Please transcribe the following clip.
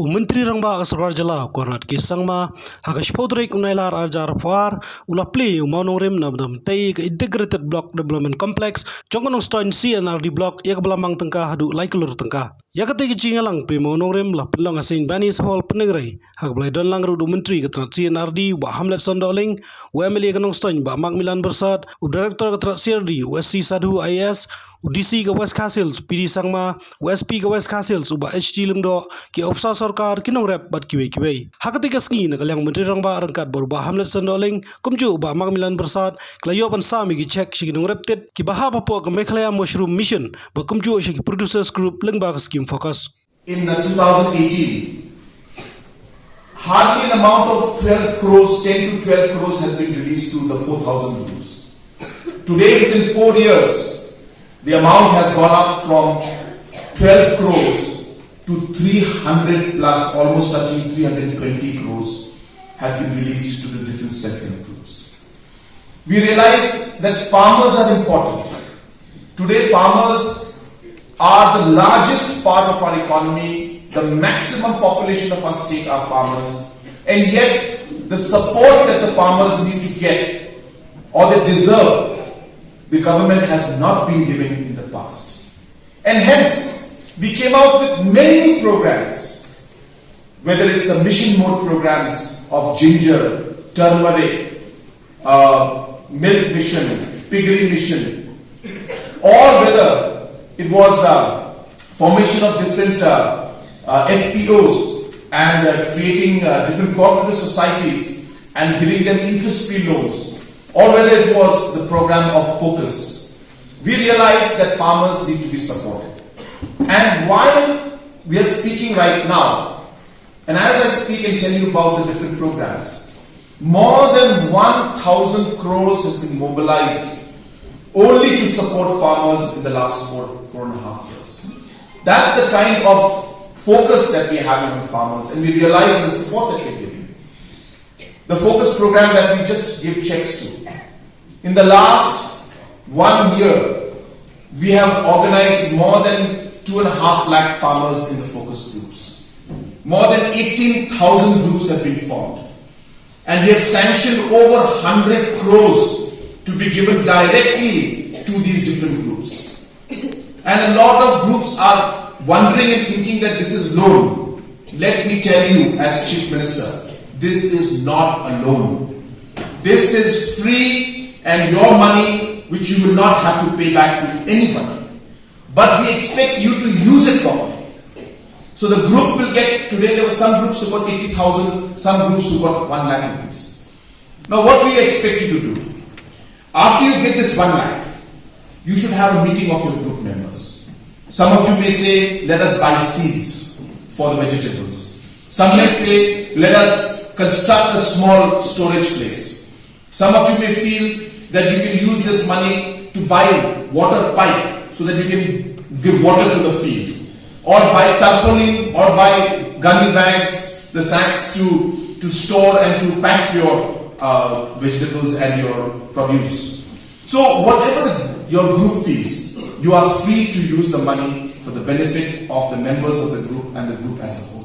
Menteri Rangba Asrar Jala Kornat Kisangma Hakash Podrek Unailar Arjar Fuar Ula Plie Nongrim Nabdam Take Integrated Block Development Complex Nongstoiñ CNRD Block Yakbalamang Tengka Hadu Laikulur Tengka Yakate Jingalang Primo Nongrim La Penlong Asin Banis Hall Penegrai Hakblai Don Langru Menteri Ketrat CNRD Ba Hamlet Sondoling UMLA Nongstoiñ Ba Macmillan Bersat Director Ketrat CRD USC Sadhu IS UDC ke West Castles PD Sangma USP ke West Castles uba HG Lemdo ki opsa sarkar kinong rep bat kiwe hakati kasngi nakalyang Menteri Rangba rangkat berubah Hamlet Sondoling kumju uba Macmillan Bersat klayo pan sami ki check si kinong repted ki bahapa po ke Mekhlaya Mushroom Mission ba kumju si producers group lengba scheme focus in 2018 hardly an amount of 12 crores 10 to 12 crores has been released to the 4,000 groups. Today within 4 years the amount has gone up from 12 crores to 300 plus, almost touching 320 crores has been released to the different self-help groups. We realize that farmers are important. Today farmers are the largest part of our economy, the maximum population of our state are farmers, and yet the support that the farmers need to get or they deserve, the government has not been given in the past. And hence, we came out with many programs, whether it's the mission mode programs of ginger, turmeric, milk mission, piggery mission, or whether it was formation of different FPOs and creating different cooperative societies and giving them interest-free loans, or whether it was the program of focus, we realized that farmers need to be supported. And while we are speaking right now, and as I speak and tell you about the different programs, more than 1,000 crores has been mobilized only to support farmers in the last 4.5 years. That's the kind of focus that we have on farmers, and we realize the support that we're giving. The focus program that we just give checks to. In the last 1 year, we have organized more than 2.5 lakh farmers in the focus groups. More than 18,000 groups have been formed. And we have sanctioned over 100 crores to be given directly to these different groups. And a lot of groups are wondering and thinking that this is loan. Let me tell you as Chief Minister, this is not a loan. This is free and your money which you will not have to pay back to anybody. But we expect you to use it properly. So the group will get, today there were some groups who got 80,000, some groups who got 1 lakh rupees. Now what we expect you to do, after you get this 1 lakh, you should have a meeting of your group members. Some of you may say, let us buy seeds for the vegetables. Some may say, let us construct a small storage place. Some of you may feel that you can use this money to buy water pipe so that you can give water to the field, or buy tarpaulin, or buy gunny bags, the sacks to store and to pack your vegetables and your produce. So whatever your group feels, you are free to use the money for the benefit of the members of the group and the group as a whole.